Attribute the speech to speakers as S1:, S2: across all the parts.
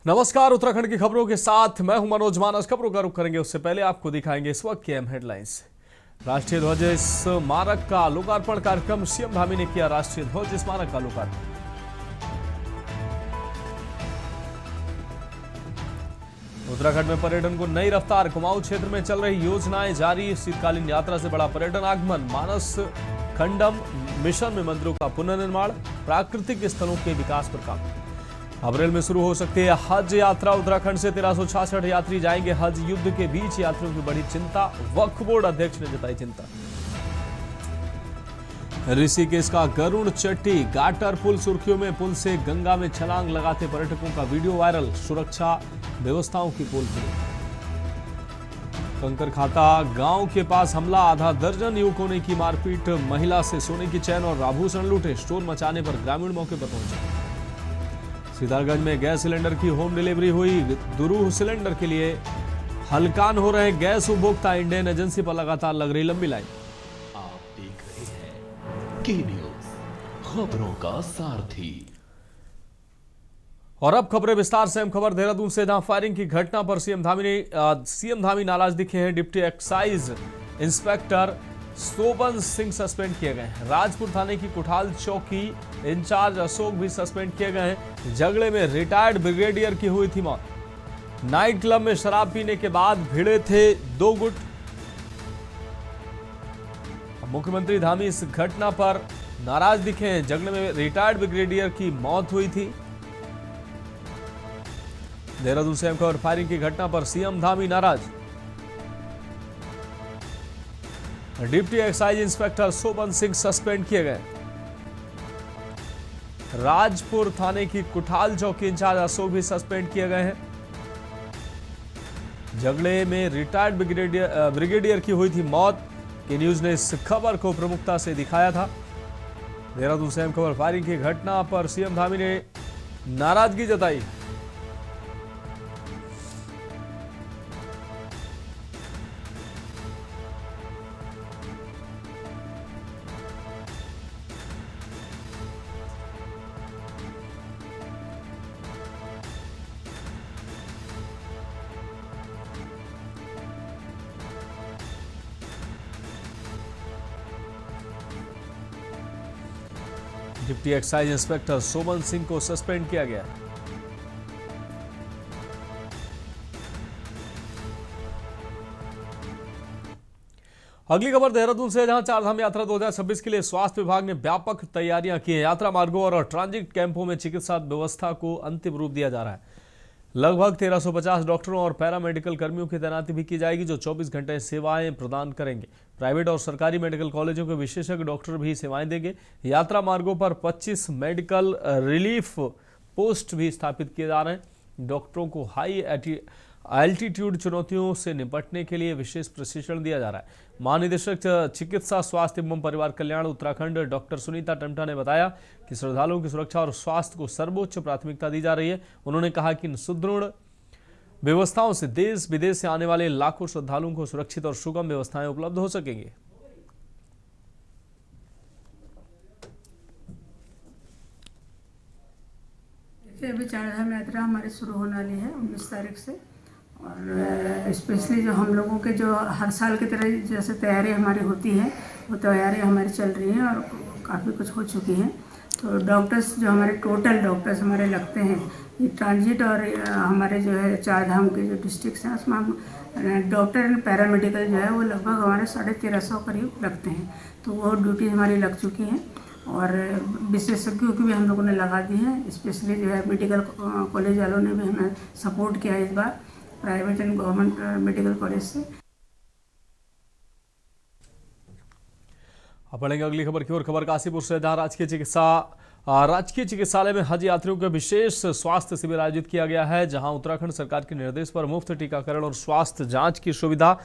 S1: नमस्कार, उत्तराखंड की खबरों के साथ मैं हूं मनोज मानस। खबरों का रुख करेंगे उससे पहले आपको दिखाएंगे इस वक्त की अहम हेडलाइंस। राष्ट्रीय ध्वज स्मारक का लोकार्पण कार्यक्रम, सीएम धामी ने किया राष्ट्रीय ध्वज स्मारक का लोकार्पण। उत्तराखंड में पर्यटन को नई रफ्तार, कुमाऊं क्षेत्र में चल रही योजनाएं जारी। शीतकालीन यात्रा से बड़ा पर्यटन आगमन, मानस खंडम मिशन में मंदिरों का पुनर्निर्माण, प्राकृतिक स्थलों के विकास पर काम। अप्रैल में शुरू हो सकती है हज यात्रा। उत्तराखंड से 1366 यात्री जाएंगे हज। युद्ध के बीच यात्रियों की बड़ी चिंता, वक्फ बोर्ड अध्यक्ष ने जताई चिंता। ऋषिकेश का गरुड़ चट्टी गाटर पुल सुर्खियों में, पुल से गंगा में छलांग लगाते पर्यटकों का वीडियो वायरल। सुरक्षा व्यवस्थाओं की पोल खुली। कंकर खाता गांव के पास हमला, आधा दर्जन युवकों ने की मारपीट। महिला से सोने की चैन और आभूषण लूटे। स्टोर मचाने पर ग्रामीण मौके पर पहुंचे। सिद्धार्थगंज में गैस सिलेंडर की होम डिलीवरी हुई। दुरूह सिलेंडर के लिए हलकान हो रहे गैस उपभोक्ता। इंडियन एजेंसी पर लगातार लग रही लंबी लाइन।
S2: आप देख रहे हैं के न्यूज, खबरों का सारथी।
S1: और अब खबरें विस्तार से। हम खबर देहरादून से, जहां फायरिंग की घटना पर सीएम धामी नाराज दिखे हैं। Deputy excise inspector Soban Singh suspend किए गए हैं। राजपुर थाने की कुठाल चौकी इंचार्ज अशोक भी सस्पेंड किए गए हैं। झगड़े में रिटायर्ड ब्रिगेडियर की हुई थी मौत। नाइट क्लब में शराब पीने के बाद भिड़े थे दो गुट। मुख्यमंत्री धामी इस घटना पर नाराज दिखे हैं। झगड़े में रिटायर्ड ब्रिगेडियर की मौत हुई थी। देहरादून से खबर, फायरिंग की घटना पर सीएम धामी नाराज। Deputy excise inspector Soban Singh suspend किए गए। राजपुर थाने की कुठाल चौकी इंचार्ज अशोक भी सस्पेंड किए गए हैं। झगड़े में रिटायर्ड ब्रिगेडियर की हुई थी मौत। के न्यूज ने इस खबर को प्रमुखता से दिखाया था। देहरादून से खबर, फायरिंग की घटना पर सीएम धामी ने नाराजगी जताई। Deputy excise inspector Soban Singh को सस्पेंड किया गया। अगली खबर देहरादून से, जहां चारधाम यात्रा 2026 के लिए स्वास्थ्य विभाग ने व्यापक तैयारियां की हैं। यात्रा मार्गों और ट्रांजिट कैंपों में चिकित्सा व्यवस्था को अंतिम रूप दिया जा रहा है। लगभग 1350 डॉक्टरों और पैरामेडिकल कर्मियों की तैनाती भी की जाएगी, जो 24 घंटे सेवाएं प्रदान करेंगे। प्राइवेट और सरकारी मेडिकल कॉलेजों के विशेषज्ञ डॉक्टर भी सेवाएं देंगे। यात्रा मार्गों पर 25 मेडिकल रिलीफ पोस्ट भी स्थापित किए जा रहे हैं। डॉक्टरों को हाई एल्टीट्यूड चुनौतियों से निपटने के लिए विशेष प्रशिक्षण दिया जा रहा है। महानिदेशक चिकित्सा स्वास्थ्य एवं परिवार कल्याण उत्तराखंड डॉक्टर सुनीता टमटा ने बताया कि श्रद्धालुओं की सुरक्षा और स्वास्थ्य को सर्वोच्च प्राथमिकता दी जा रही है। उन्होंने कहा कि इन सुदृढ़ व्यवस्थाओं से देश विदेश से आने वाले लाखों श्रद्धालुओं को सुरक्षित और सुगम व्यवस्थाएं उपलब्ध हो सकेंगी।
S3: अभी चारधाम यात्रा हमारी शुरू होने वाली है 19 तारीख से। और स्पेशली जो हम लोगों के जो हर साल की तरह जैसे तैयारी हमारी होती है, वो तैयारी हमारी चल रही है और काफ़ी कुछ हो चुकी है। तो डॉक्टर्स जो हमारे टोटल डॉक्टर्स हमारे लगते हैं, ये ट्रांजिट और हमारे जो है चारधाम के जो डिस्ट्रिक्ट्स हैं उसमें हम डॉक्टर एंड पैरामेडिकल जो है वो लगभग हमारे 1350 करीब लगते हैं। तो वो ड्यूटी हमारी लग चुकी हैं और विशेषज्ञों की भी हम लोगों ने लगा दी है। स्पेशली जो है मेडिकल कॉलेज वालों ने भी हमें सपोर्ट किया इस बार, private and government medical college से।
S1: अब बढ़ेंगे अगली खबर की ओर। खबर काशीपुर से, जहां राजकीय चिकित्सालय में हज यात्रियों का विशेष स्वास्थ्य शिविर आयोजित किया गया है, जहां उत्तराखंड सरकार के निर्देश पर मुफ्त टीकाकरण और स्वास्थ्य जांच की सुविधा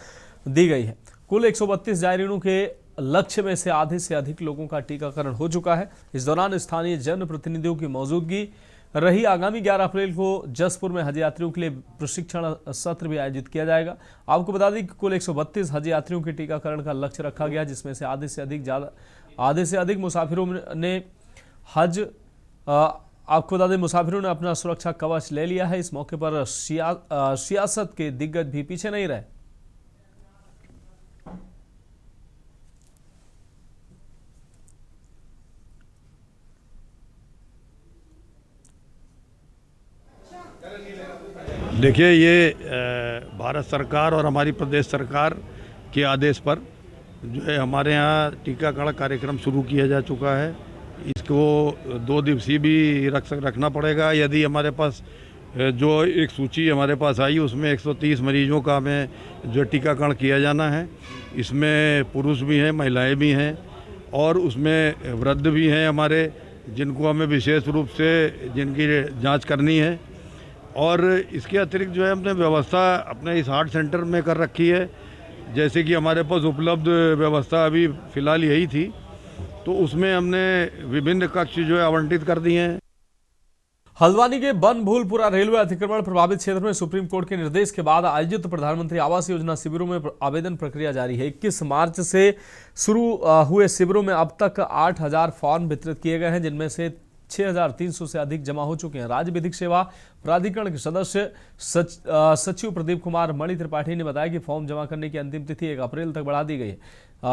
S1: दी गई है। कुल 132 जायरीनों के लक्ष्य में से आधे से अधिक लोगों का टीकाकरण हो चुका है। इस दौरान स्थानीय जनप्रतिनिधियों की मौजूदगी रही। आगामी 11 अप्रैल को जसपुर में हज यात्रियों के लिए प्रशिक्षण सत्र भी आयोजित किया जाएगा। आपको बता दें कि कुल 132 हज यात्रियों के टीकाकरण का लक्ष्य रखा गया, जिसमें से आधे से अधिक मुसाफिरों ने हज आपको बता दें मुसाफिरों ने अपना सुरक्षा कवच ले लिया है। इस मौके पर सियासत के दिग्गज भी पीछे नहीं रहे।
S4: देखिए, ये भारत सरकार और हमारी प्रदेश सरकार के आदेश पर जो है हमारे यहाँ टीकाकरण कार्यक्रम शुरू किया जा चुका है। इसको 2 दिवसीय भी रखना पड़ेगा। यदि हमारे पास जो एक सूची हमारे पास आई उसमें 130 मरीजों का हमें जो टीकाकरण किया जाना है। इसमें पुरुष भी हैं, महिलाएं भी हैं और उसमें वृद्ध भी हैं हमारे, जिनको हमें विशेष रूप से जिनकी जांच करनी है। और इसके अतिरिक्त जो है हमने व्यवस्था अपने इस हार्ट सेंटर में कर रखी है। जैसे कि हमारे पास उपलब्ध व्यवस्था अभी फ़िलहाल यही थी, तो उसमें हमने विभिन्न कक्ष जो है आवंटित कर दिए हैं।
S1: हल्द्वानी के बनभूलपुरा रेलवे अतिक्रमण प्रभावित क्षेत्र में सुप्रीम कोर्ट के निर्देश के बाद आयोजित प्रधानमंत्री आवास योजना शिविरों में आवेदन प्रक्रिया जारी है। 21 मार्च से शुरू हुए शिविरों में अब तक 8000 फॉर्म वितरित किए गए हैं, जिनमें से 6300 से अधिक जमा हो चुके हैं। राज्य विधिक सेवा प्राधिकरण के सदस्य सचिव प्रदीप कुमार मणि त्रिपाठी ने बताया कि फॉर्म जमा करने की अंतिम तिथि 1 अप्रैल तक बढ़ा दी गई है।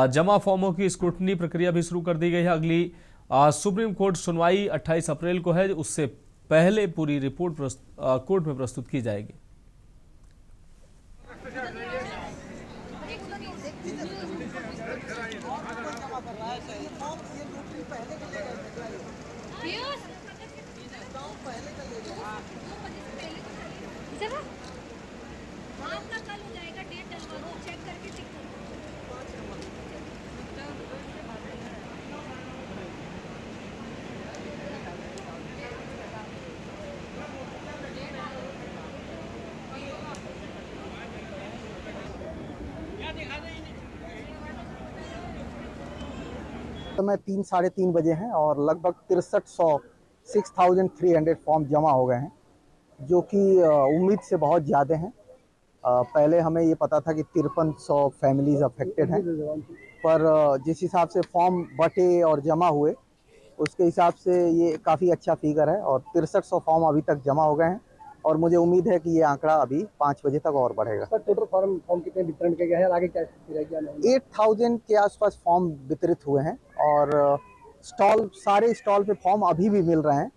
S1: जमा फॉर्मों की स्क्रूटनी प्रक्रिया भी शुरू कर दी गई है। अगली सुप्रीम कोर्ट सुनवाई 28 अप्रैल को है। उससे पहले पूरी रिपोर्ट कोर्ट में प्रस्तुत की जाएगी।
S5: समय 3 साढ़े 3 बजे हैं और लगभग 6300 फॉर्म जमा हो गए हैं, जो कि उम्मीद से बहुत ज़्यादा हैं। पहले हमें ये पता था कि 5300 फैमिलीज अफेक्टेड हैं, पर जिस हिसाब से फॉर्म बटे और जमा हुए उसके हिसाब से ये काफ़ी अच्छा फिगर है और 6300 फॉर्म अभी तक जमा हो गए हैं और मुझे उम्मीद है कि ये आंकड़ा अभी 5 बजे तक और बढ़ेगा।
S6: सर, टोटल फॉर्म कितने वितरण किए गए हैं, आगे क्या रहेगी?
S5: 8000 के आसपास फॉर्म वितरित हुए हैं और सारे स्टॉल पे फॉर्म अभी भी मिल रहे हैं,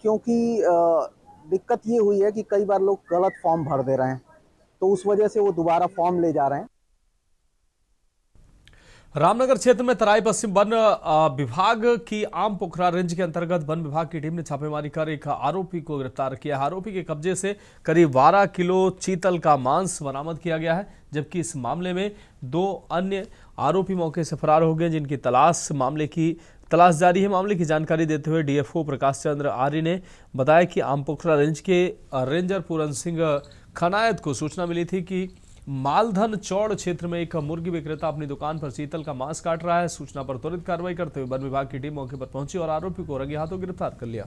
S5: क्योंकि दिक्कत ये हुई है कि कई बार लोग गलत फॉर्म भर दे रहे हैं, तो उस वजह से वो दोबारा फॉर्म ले जा रहे हैं।
S1: रामनगर क्षेत्र में तराई पश्चिम वन विभाग की आम पोखरा रेंज के अंतर्गत वन विभाग की टीम ने छापेमारी कर एक आरोपी को गिरफ्तार किया। आरोपी के कब्जे से करीब 12 किलो चीतल का मांस बरामद किया गया है, जबकि इस मामले में 2 अन्य आरोपी मौके से फरार हो गए, जिनकी तलाश जारी है। मामले की जानकारी देते हुए डीएफओ प्रकाश चंद्र आर्य ने बताया कि आम पोखरा रेंज के रेंजर पूरन सिंह खनायत को सूचना मिली थी कि मालधन चौड़ क्षेत्र में एक मुर्गी विक्रेता अपनी दुकान पर चीतल का मांस काट रहा है। सूचना पर त्वरित कार्रवाई करते हुए वन विभाग की टीम मौके पर पहुंची और आरोपी को रंगे हाथों गिरफ्तार कर लिया।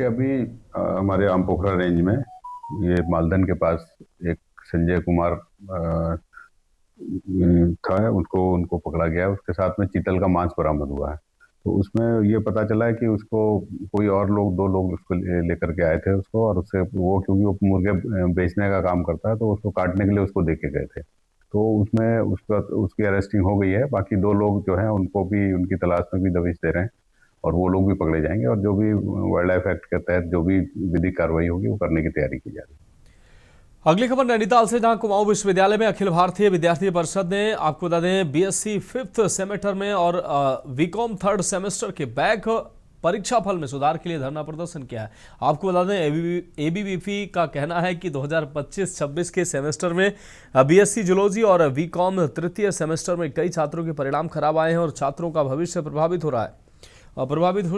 S7: अभी हमारे आम पोखरा रेंज में ये मालधन के पास एक संजय कुमार था, उनको पकड़ा गया। उसके साथ में चीतल का मांस बरामद हुआ है। तो उसमें ये पता चला है कि उसको कोई और लोग 2 लोग उसको लेकर के आए थे उसको, और उससे वो क्योंकि वो मुर्गे बेचने का काम करता है, तो उसको काटने के लिए उसको देके गए थे। तो उसमें उसकी अरेस्टिंग हो गई है। बाकी 2 लोग जो हैं उनको भी उनकी तलाश में भी दबिश दे रहे हैं और वो लोग भी पकड़े जाएंगे और जो भी वाइल्ड लाइफ एक्ट के तहत जो भी विधिक कार्रवाई होगी वो करने की तैयारी की जा रही है।
S1: अगली खबर नैनीताल से, जहां कुमाऊं विश्वविद्यालय में अखिल भारतीय विद्यार्थी परिषद ने आपको बता दें बीएससी 5th सेमेस्टर में और बीकॉम 3rd सेमेस्टर के बैक परीक्षाफल में सुधार के लिए धरना प्रदर्शन किया है। आपको बता दें एबीवीपी का कहना है कि 2025-26 के सेमेस्टर में बीएससी जूलॉजी और बीकॉम 3th सेमेस्टर में कई छात्रों के परिणाम खराब आए हैं और छात्रों का भविष्य प्रभावित हो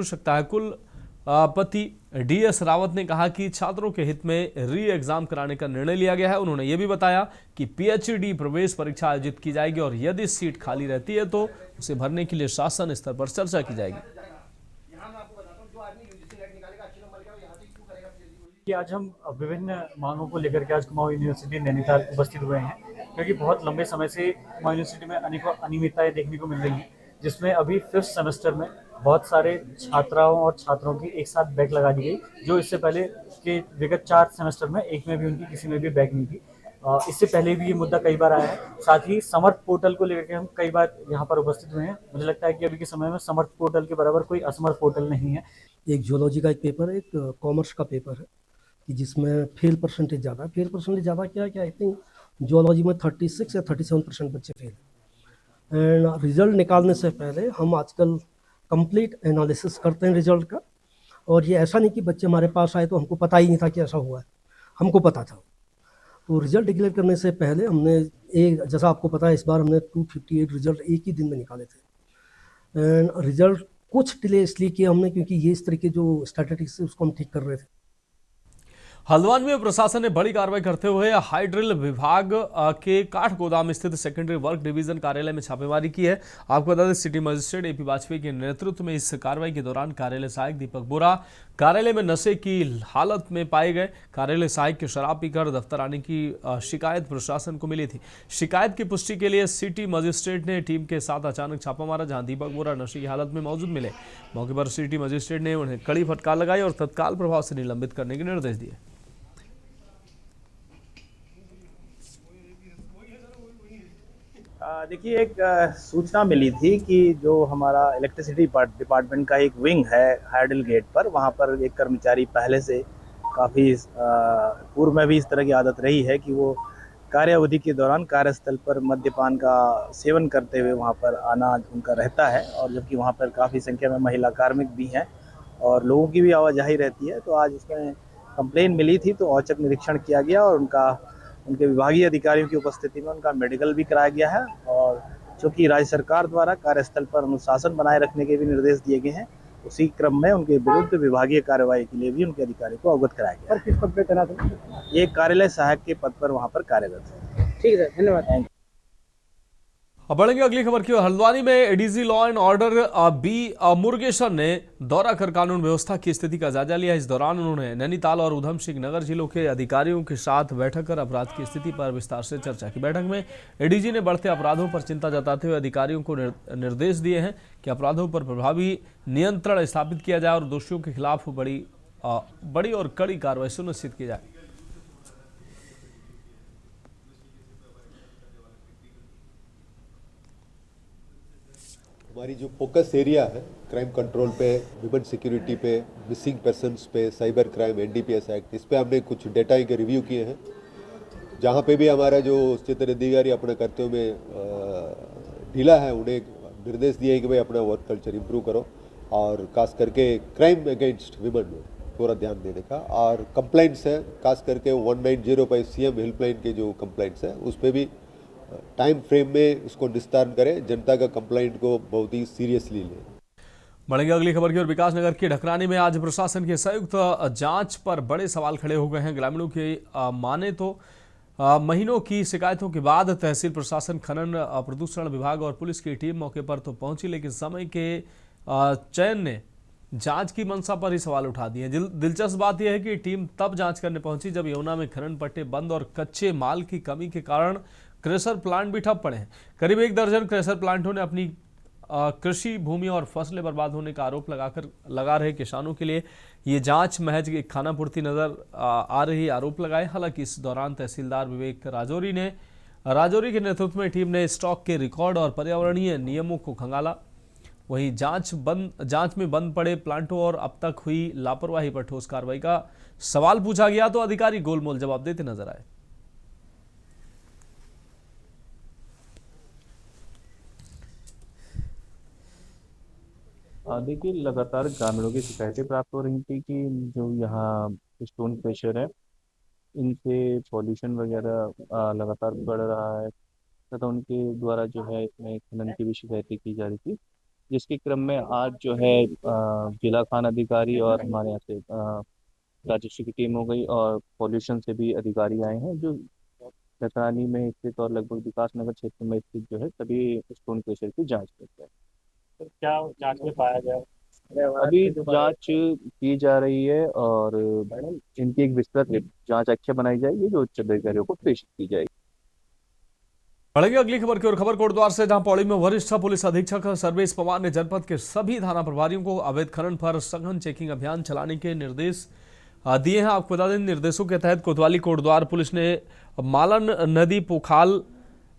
S1: सकता है। कुलपति डीएस रावत ने कहा कि छात्रों के हित में री एग्जाम कराने का निर्णय लिया गया है। उन्होंने ये भी बताया कि पीएचडी प्रवेश परीक्षा आयोजित की जाएगी और यदि सीट खाली रहती है तो उसे भरने के लिए शासन स्तर पर चर्चा की जाएगी।
S8: कि आज हम विभिन्न मांगों को लेकर के आज कुमाऊं यूनिवर्सिटी नैनीताल उपस्थित हुए हैं, क्योंकि बहुत लंबे समय से कुमाऊं यूनिवर्सिटी में अनेकों अनियमितताएं देखने को मिल रही हैं, जिसमें अभी 5th सेमेस्टर में बहुत सारे छात्राओं और छात्रों की एक साथ बैक लगा दी गई, जो इससे पहले के विगत 4 सेमेस्टर में एक में भी उनकी किसी में भी बैक नहीं थी। इससे पहले भी ये मुद्दा कई बार आया है। साथ ही समर्थ पोर्टल को लेकर के हम कई बार यहाँ पर उपस्थित हुए हैं। मुझे लगता है कि अभी के समय में समर्थ पोर्टल के बराबर कोई असमर्थ पोर्टल नहीं है।
S6: एक जियोलॉजी का एक पेपर है, एक कॉमर्स का पेपर है कि जिसमें फेल परसेंटेज ज़्यादा है। फेल परसेंटेज ज़्यादा क्या है कि आई थिंक जियोलॉजी में 36 या 37% बच्चे फेल हैं। एंड रिजल्ट निकालने से पहले हम आजकल कंप्लीट एनालिसिस करते हैं रिजल्ट का, और ये ऐसा नहीं कि बच्चे हमारे पास आए तो हमको पता ही नहीं था कि ऐसा हुआ है, हमको पता था। तो रिजल्ट डिक्लेयर करने से पहले हमने एक, जैसा आपको पता है, इस बार हमने 258 रिजल्ट एक ही दिन में निकाले थे। एंड रिजल्ट कुछ डिले इसलिए किया हमने क्योंकि ये इस तरह के जो स्टैटिस्टिक्स है उसको हम ठीक कर रहे थे।
S1: हल्द्वानी में प्रशासन ने बड़ी कार्रवाई करते हुए हाई ड्रिल विभाग के काठ गोदाम स्थित सेकेंडरी वर्क डिवीजन कार्यालय में छापेमारी की है। आपको बता दें, सिटी मजिस्ट्रेट एपी वाजपेयी के नेतृत्व में इस कार्रवाई के दौरान कार्यालय सहायक दीपक बोरा कार्यालय में नशे की हालत में पाए गए। कार्यालय सहायक के शराब पीकर दफ्तर आने की शिकायत प्रशासन को मिली थी। शिकायत की पुष्टि के लिए सिटी मजिस्ट्रेट ने टीम के साथ अचानक छापा मारा, जहां दीपक बोरा नशे की हालत में मौजूद मिले। मौके पर सिटी मजिस्ट्रेट ने उन्हें कड़ी फटकार लगाई और तत्काल प्रभाव से निलंबित करने के निर्देश दिए।
S9: देखिए, एक सूचना मिली थी कि जो हमारा इलेक्ट्रिसिटी डिपार्टमेंट का एक विंग है हार्डिल गेट पर, वहाँ पर एक कर्मचारी पहले से काफ़ी पूर्व में भी इस तरह की आदत रही है कि वो कार्य अवधि के दौरान कार्यस्थल पर मद्यपान का सेवन करते हुए वहाँ पर आना उनका रहता है, और जबकि वहाँ पर काफ़ी संख्या में महिला कार्मिक भी हैं और लोगों की भी आवाजाही रहती है। तो आज उसमें कंप्लेन मिली थी, तो औचक निरीक्षण किया गया और उनके विभागीय अधिकारियों की उपस्थिति में उनका मेडिकल भी कराया गया है। और चूँकि राज्य सरकार द्वारा कार्यस्थल पर अनुशासन बनाए रखने के भी निर्देश दिए गए हैं, उसी क्रम में उनके विरुद्ध विभागीय कार्रवाई के लिए भी उनके अधिकारी को अवगत कराया गया।
S6: किस पद पे तैनात है?
S9: ये कार्यालय सहायक के पद पर वहाँ पर कार्यरत है।
S6: ठीक है, धन्यवाद।
S1: अब बढ़ेंगे अगली खबर की ओर। हल्द्वानी में ADG law and order B Murugesan ने दौरा कर कानून व्यवस्था की स्थिति का जायजा लिया। इस दौरान उन्होंने नैनीताल और उधम सिंह नगर जिलों के अधिकारियों के साथ बैठक कर अपराध की स्थिति पर विस्तार से चर्चा की। बैठक में एडीजी ने बढ़ते अपराधों पर चिंता जताते हुए अधिकारियों को निर्देश दिए हैं कि अपराधों पर प्रभावी नियंत्रण स्थापित किया जाए और दोषियों के खिलाफ बड़ी और कड़ी कार्रवाई सुनिश्चित की जाए।
S10: हमारी जो फोकस एरिया है क्राइम कंट्रोल पे, ह्यूमन सिक्योरिटी पे, मिसिंग पर्सन्स पे, साइबर क्राइम, एनडीपीएस एक्ट, इस पे हमने कुछ डेटा के रिव्यू किए हैं। जहाँ पे भी हमारा जो क्षेत्र अधिकारी अपने कर्तव्यों में ढीला है, उन्हें निर्देश दिए कि भाई अपना वर्क कल्चर इंप्रूव करो और खास करके क्राइम अगेंस्ट विमेन में पूरा ध्यान देने का। और कंप्लेंट्स है, खास करके 1905 सीएम हेल्पलाइन के जो कंप्लेंट्स है उस पर भी टाइम फ्रेम में उसको निस्तारण करें, जनता का कंप्लेंट को बहुत ही सीरियसली लें।
S1: बढ़ेंगे अगली खबर की ओर। विकासनगर के ढकरानी में आज प्रशासन की संयुक्त जांच पर बड़े सवाल खड़े हो गए हैं। ग्रामीणों की माने तो महीनों की शिकायतों के बाद तहसील प्रशासन, खनन प्रदूषण विभाग और पुलिस की टीम मौके पर तो पहुंची, लेकिन समय के चयन ने जांच की मंशा पर ही सवाल उठा दिए। दिलचस्प बात यह है कि टीम तब जांच करने पहुंची जब यमुना में खनन पट्टे बंद और कच्चे माल की कमी के कारण क्रेशर प्लांट भी ठप पड़े हैं। करीब 1 दर्जन क्रेशर प्लांटों ने अपनी कृषि भूमि और फसलें बर्बाद होने का आरोप लगा रहे किसानों के लिए ये जांच महज एक खानापूर्ति नजर आ रही आरोप लगाए। हालांकि इस दौरान तहसीलदार विवेक राजौरी के नेतृत्व में टीम ने स्टॉक के रिकॉर्ड और पर्यावरणीय नियमों को खंगाला। वहीं जांच में बंद पड़े प्लांटों और अब तक हुई लापरवाही पर ठोस कार्रवाई का सवाल पूछा गया तो अधिकारी गोलमोल जवाब देते नजर आए।
S11: देखिए, लगातार ग्रामीणों की शिकायतें प्राप्त हो रही थी कि जो यहाँ स्टोन क्रशर है, इनसे पॉल्यूशन वगैरह लगातार बढ़ रहा है तथा उनके द्वारा जो है इसमें खनन की भी शिकायतें की जा रही थी, जिसके क्रम में आज जो है जिला खान अधिकारी और हमारे यहाँ से राजस्व की टीम हो गई और पॉल्यूशन से भी अधिकारी आए हैं, जो ढकरानी में स्थित और लगभग विकास नगर क्षेत्र में स्थित जो है सभी स्टोन क्रशर की जाँच करते हैं।
S8: तो क्या जांच में पाया गया?
S11: अभी जांच की जा रही है और इनकी एक विस्तृत जांच आख्या बनाई जाएगी जो उच्च अधिकारियों को प्रेषित की जाएगी।
S1: बढ़ेगी अगली खबर की ओर। खबर कोटद्वार से, जहां पौड़ी में वरिष्ठ पुलिस अधीक्षक सर्वेश पवार ने जनपद के सभी थाना प्रभारियों को अवैध खनन पर सघन चेकिंग अभियान चलाने के निर्देश दिए हैं। आपको बता दें, निर्देशों के तहत कोतवाली कोटद्वार पुलिस ने मालन नदी पोखाल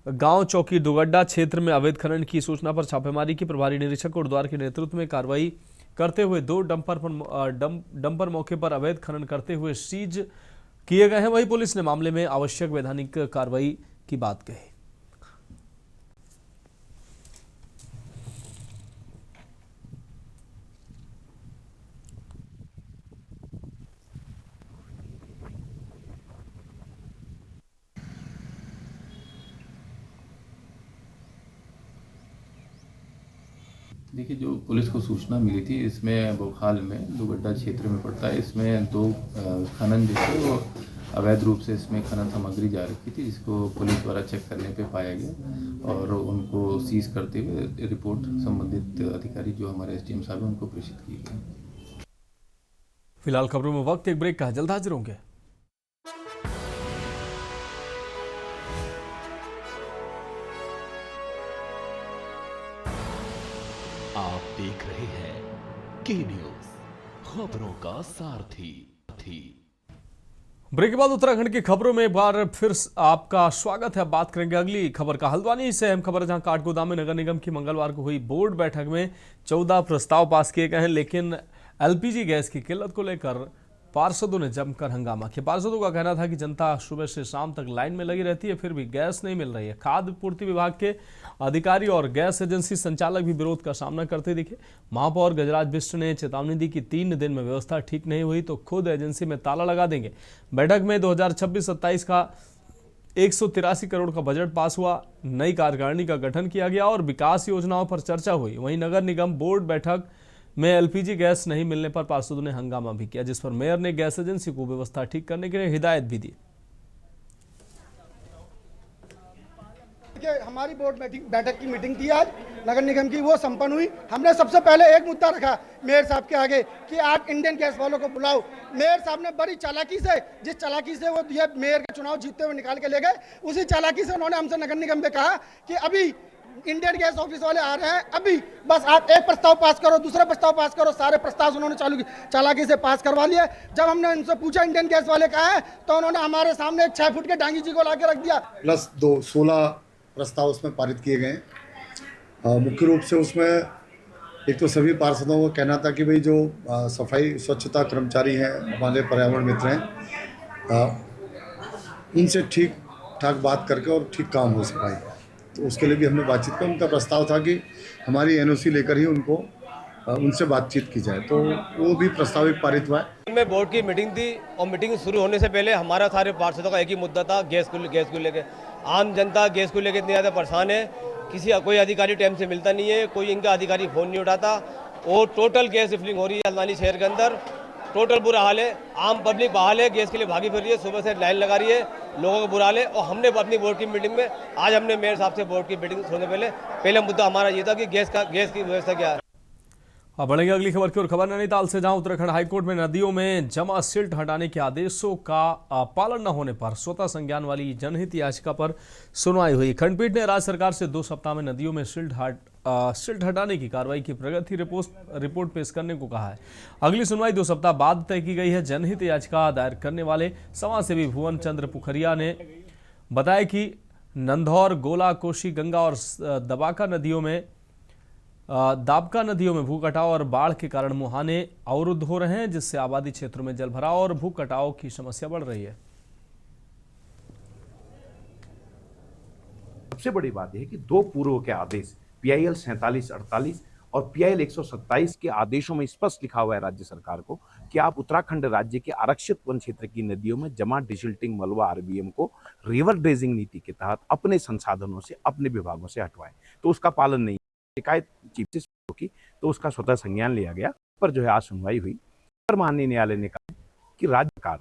S1: गांव चौकी दुगड्डा क्षेत्र में अवैध खनन की सूचना पर छापेमारी की। प्रभारी निरीक्षक कोटद्वार के नेतृत्व में कार्रवाई करते हुए 2 डंपर मौके पर अवैध खनन करते हुए सीज किए गए हैं। वहीं पुलिस ने मामले में आवश्यक वैधानिक कार्रवाई की बात कही।
S12: देखिए, जो पुलिस को सूचना मिली थी, इसमें बोखाल में दुगड्डा क्षेत्र में पड़ता है, इसमें 2 खनन जो थे वो अवैध रूप से इसमें खनन सामग्री जा रखी थी, जिसको पुलिस द्वारा चेक करने पे पाया गया और उनको सीज करते हुए रिपोर्ट संबंधित अधिकारी जो हमारे SDM साहब हैं उनको प्रेषित की गई।
S1: फिलहाल खबरों में वक्त एक ब्रेक का है, जल्द हाजिर होंगे।
S2: आप देख रहे हैं के न्यूज, खबरों का सारथी।
S1: ब्रेक के बाद उत्तराखंड की खबरों में एक बार फिर आपका स्वागत है। बात करेंगे अगली खबर का। हल्द्वानी से अहम खबर है, जहां काठगोदाम में नगर निगम की मंगलवार को हुई बोर्ड बैठक में 14 प्रस्ताव पास किए गए हैं, लेकिन LPG गैस की किल्लत को लेकर पार्षदों ने जमकर हंगामा किया। पार्षदों का कहना था कि जनता सुबह से शाम तक लाइन में लगी रहती है, फिर भी गैस नहीं मिल रही है। खाद्य पूर्ति विभाग के अधिकारी और गैस एजेंसी संचालक भी विरोध का सामना करते दिखे। महापौर गजराज बिष्ट ने चेतावनी दी कि 3 दिन में व्यवस्था ठीक नहीं हुई तो खुद एजेंसी में ताला लगा देंगे। बैठक में 2026-27 का 183 करोड़ का बजट पास हुआ, नई कार्यकारिणी का गठन किया गया और विकास योजनाओं पर चर्चा हुई। वहीं नगर निगम बोर्ड बैठक में LPG गैस नहीं मिलने पर पार्षदों ने हंगामा भी किया, जिस पर मेयर ने गैस एजेंसी को व्यवस्था ठीक करने के लिए हिदायत भी दी।
S13: हमारी बोर्ड बैठक की मीटिंग थी आज नगर निगम की, वो संपन्न हुई। हमने सबसे पहले एक मुद्दा रखा मेयर साहब के आगे कि आप इंडियन गैस वालों को बुलाओ। मेयर साहब ने बड़ी चालाकी से, जिस चालाकी से वो ये मेयर का चुनाव जीतते हुए निकाल के ले गए, उसी चालाकी से उन्होंने हमसे नगर निगम में कहा कि अभी इंडियन गैस ऑफिस वाले आ रहे हैं, अभी बस आप एक प्रस्ताव पास करो, दूसरा प्रस्ताव पास करो। सारे प्रस्ताव उन्होंने चालाकी से पास करवा लिए। जब हमने उनसे पूछा इंडियन गैस वाले कहाँ हैं, तो उन्होंने हमारे सामने एक 6 फुट के डांगी जी को ला के रख दिया।
S14: प्लस 16 प्रस्ताव उसमें पारित किए गए। मुख्य रूप से उसमें एक तो सभी पार्षदों को कहना था कि भाई जो सफाई स्वच्छता कर्मचारी हैं, हमारे पर्यावरण मित्र हैं, उनसे ठीक ठाक बात करके और ठीक काम हो सफाई, तो उसके लिए भी हमने बातचीत की। उनका प्रस्ताव था कि हमारी NOC लेकर ही उनसे बातचीत की जाए, तो वो भी प्रस्ताव एक पारित हुआ है।
S15: में बोर्ड की मीटिंग थी और मीटिंग शुरू होने से पहले हमारा सारे पार्षदों का एक ही मुद्दा था, गैस को लेकर। आम जनता गैस को लेकर इतनी ज़्यादा परेशान है, कोई अधिकारी टाइम से मिलता नहीं है, कोई इनका अधिकारी फ़ोन नहीं उठाता और टोटल गैस रिफिलिंग हो रही है हल्द्वानी शहर के अंदर। टोटल बुरा हाल है, आम पब्लिक बहाल है, गैस के लिए भागी फिर रही है, सुबह से लाइन लगा रही है, लोगों को बुरा हाल है। और हमने अपनी बोर्ड की मीटिंग में आज हमने मेयर साहब से बोर्ड की मीटिंग होने पहले मुद्दा हमारा ये था कि गैस की व्यवस्था क्या है।
S1: अब बढ़ेंगे अगली खबर की ओर। खबर नैनीताल से, जहां उत्तराखंड हाईकोर्ट में नदियों में जमा सिल्ट हटाने के आदेशों का पालन न होने पर स्वतः संज्ञान वाली जनहित याचिका पर सुनवाई हुई। खंडपीठ ने राज्य सरकार से 2 सप्ताह में नदियों में सिल्ट हटाने की कार्रवाई की प्रगति रिपोर्ट पेश करने को कहा है। अगली सुनवाई 2 सप्ताह बाद तय की गई है। जनहित याचिका दायर करने वाले समाजसेवी भुवन चंद्र पुखरिया ने बताया कि नंधौर, गोला, कोशी, गंगा और दाबका नदियों में भू कटाव और बाढ़ के कारण मुहाने अवरुद्ध हो रहे हैं, जिससे आबादी क्षेत्रों में जलभराव और भू कटाव की समस्या बढ़ रही है।
S16: सबसे बड़ी बात यह है कि 2 पूर्व के आदेश PIL 4748 और PIL 127 के आदेशों में स्पष्ट लिखा हुआ है राज्य सरकार को कि आप उत्तराखंड राज्य के आरक्षित वन क्षेत्र की नदियों में जमा डिसिल्टिंग मलबा RBM को रिवर ड्रेजिंग नीति के तहत अपने संसाधनों से, अपने विभागों से हटवाएं। तो उसका पालन नहीं, शिकायत चीफ जस्टिस की, तो उसका स्वतः संज्ञान लिया गया। पर जो है आज सुनवाई हुई पर माननीय न्यायालय ने कहा कि राज्य सरकार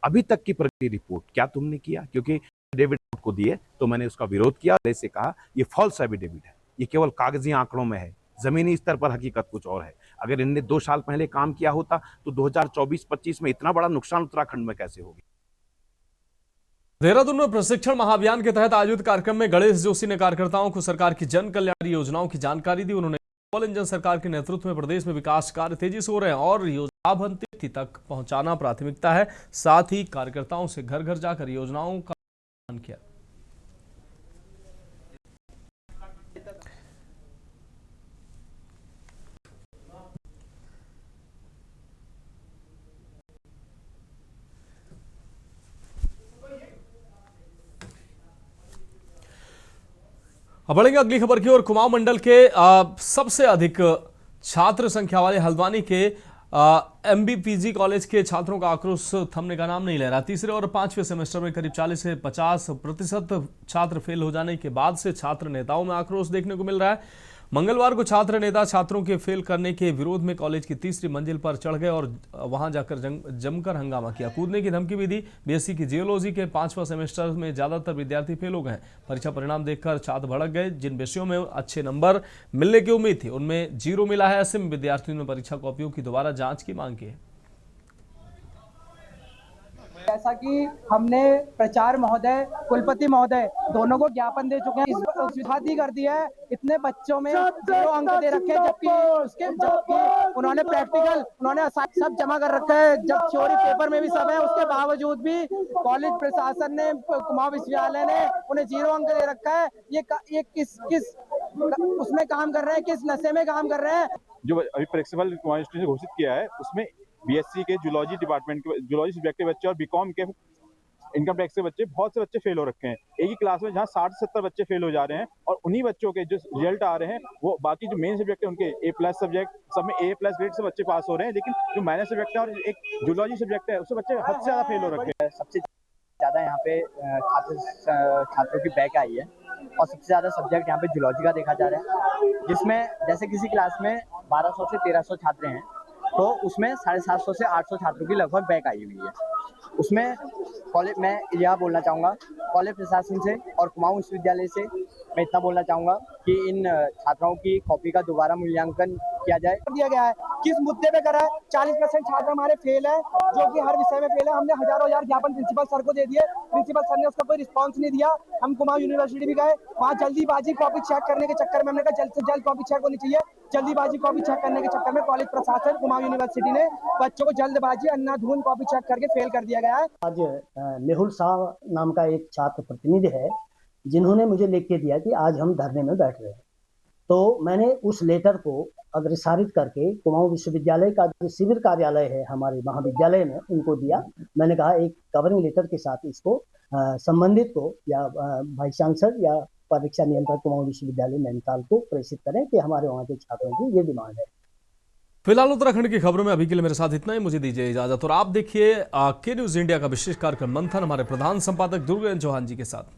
S16: अभी तक की प्रगति रिपोर्ट क्या तुमने किया, क्योंकि एफिडेविट को दिए तो मैंने उसका विरोध किया, ऐसे कहा ये फॉल्स एफिडेविट है, ये केवल कागजी आंकड़ों में है, जमीनी स्तर पर हकीकत कुछ और है। अगर इनने 2 साल पहले काम किया होता तो 2024-25 में इतना बड़ा नुकसान उत्तराखंड में कैसे होगी।
S1: देहरादून में प्रशिक्षण महाअभियान के तहत आयोजित कार्यक्रम में गणेश जोशी ने कार्यकर्ताओं को सरकार की जन कल्याणकारी योजनाओं की जानकारी दी। उन्होंने डबल इंजन सरकार के नेतृत्व में प्रदेश में विकास कार्य तेजी से हो रहे हैं और योजना तिथि तक पहुंचाना प्राथमिकता है। साथ ही कार्यकर्ताओं से घर घर जाकर योजनाओं का ऐलान किया। अब बढ़ेंगे अगली खबर की ओर। कुमाऊं मंडल के सबसे अधिक छात्र संख्या वाले हल्द्वानी के MBPG कॉलेज के छात्रों का आक्रोश थमने का नाम नहीं ले रहा। तीसरे और 5वें सेमेस्टर में करीब 40 से 50% छात्र फेल हो जाने के बाद से छात्र नेताओं में आक्रोश देखने को मिल रहा है। मंगलवार को छात्र नेता छात्रों के फेल करने के विरोध में कॉलेज की तीसरी मंजिल पर चढ़ गए और वहां जाकर जमकर हंगामा किया। कूदने की धमकी भी दी। BSc की जियोलॉजी के 5वां सेमेस्टर में ज्यादातर विद्यार्थी फेल हो गए। परीक्षा परिणाम देखकर छात्र भड़क गए। जिन विषयों में अच्छे नंबर मिलने की उम्मीद थी उनमें 0 मिला है। ऐसे में विद्यार्थियों ने परीक्षा कॉपियों की दोबारा जांच की मांग की है।
S17: जैसा कि हमने प्राचार्य महोदय, कुलपति महोदय दोनों को ज्ञापन दे चुके हैं। इस कर दिया है, इतने बच्चों में 0 अंक दे रखे हैं, जबकि उन्होंने प्रैक्टिकल उन्होंने सब जमा कर रखा है। जब थ्योरी पेपर में भी सब है, उसके बावजूद भी कॉलेज प्रशासन ने, कुमाऊं विश्वविद्यालय ने उन्हें 0 अंक दे रखा है। ये किस उसमें काम कर रहे हैं, किस नशे में काम कर रहे हैं।
S18: जो अभी प्रिंसिपल कुमाऊं यूनिवर्सिटी ने घोषित किया है उसमें BSc के जूलॉजी डिपार्टमेंट के जूलॉजी सब्जेक्ट के बच्चे और BCom के इनकम टैक्स के बच्चे, बहुत से बच्चे फेल हो रखे हैं। एक ही क्लास में जहां 60-70 बच्चे फेल हो जा रहे हैं और उन्हीं बच्चों के जो रिजल्ट आ रहे हैं वो बाकी जो मेन सब्जेक्ट है उनके A+ सब्जेक्ट सब में A+ ग्रेड से बच्चे पास हो रहे हैं, लेकिन जो माइनर सब्जेक्ट है और एक जूलॉजी सब्जेक्ट है उससे बच्चे हद से ज्यादा फेल हो रखे हैं।
S17: सबसे ज्यादा यहाँ पे छात्रों की बैक आई है और सबसे ज्यादा सब्जेक्ट यहाँ पे जूलॉजी का देखा जा रहा है, जिसमें जैसे किसी क्लास में 1200 से 1300 छात्र हैं तो उसमें 750 से 800 छात्रों की लगभग बैक आई हुई है। उसमें कॉलेज, मैं यह बोलना चाहूँगा कॉलेज प्रशासन से और कुमाऊं विश्वविद्यालय से मैं इतना बोलना चाहूँगा कि इन छात्राओं की कॉपी का दोबारा मूल्यांकन किया जाए। दिया गया है किस मुद्दे पे करा है। 40% छात्र हमारे फेल है, जो कि हर विषय में फेल है। हमने हजारों ज्ञापन प्रिंसिपल सर को दे दिए, प्रिंसिपल सर ने उसका कोई रिस्पांस नहीं दिया। हम कुमाऊं यूनिवर्सिटी भी गए, वहाँ जल्दीबाजी कॉपी चेक करने के चक्कर में हमने कहा जल्द से जल्द कॉपी चेक होनी चाहिए। जल्दीबाजी कॉपी चेक करने के चक्कर में कॉलेज प्रशासन कुमाऊं यूनिवर्सिटी ने बच्चों को जल्दबाजी अंधाधुंध कॉपी चेक करके फेल कर दिया गया है।
S19: आज मेहुल शाह नाम का एक छात्र प्रतिनिधि है जिन्होंने मुझे लिख के दिया कि आज हम धरने में बैठ रहे हैं, तो मैंने उस लेटर को अग्रसारित करके कुमाऊं विश्वविद्यालय का जो शिविर कार्यालय है हमारे महाविद्यालय में उनको दिया। मैंने कहा एक कवरिंग लेटर के साथ इसको संबंधित को या वाइस चांसलर या परीक्षा नियंत्रक कुमाऊं विश्वविद्यालय नैनीताल को प्रेषित करें कि हमारे वहाँ के छात्रों की ये डिमांड है।
S1: फिलहाल उत्तराखंड की खबरों में अभी के लिए मेरे साथ इतना ही। मुझे दीजिए इजाजत और आप देखिए के न्यूज इंडिया का विशेष कार्यक्रम मंथन हमारे प्रधान संपादक दुर्गेन्द्र चौहान जी के साथ।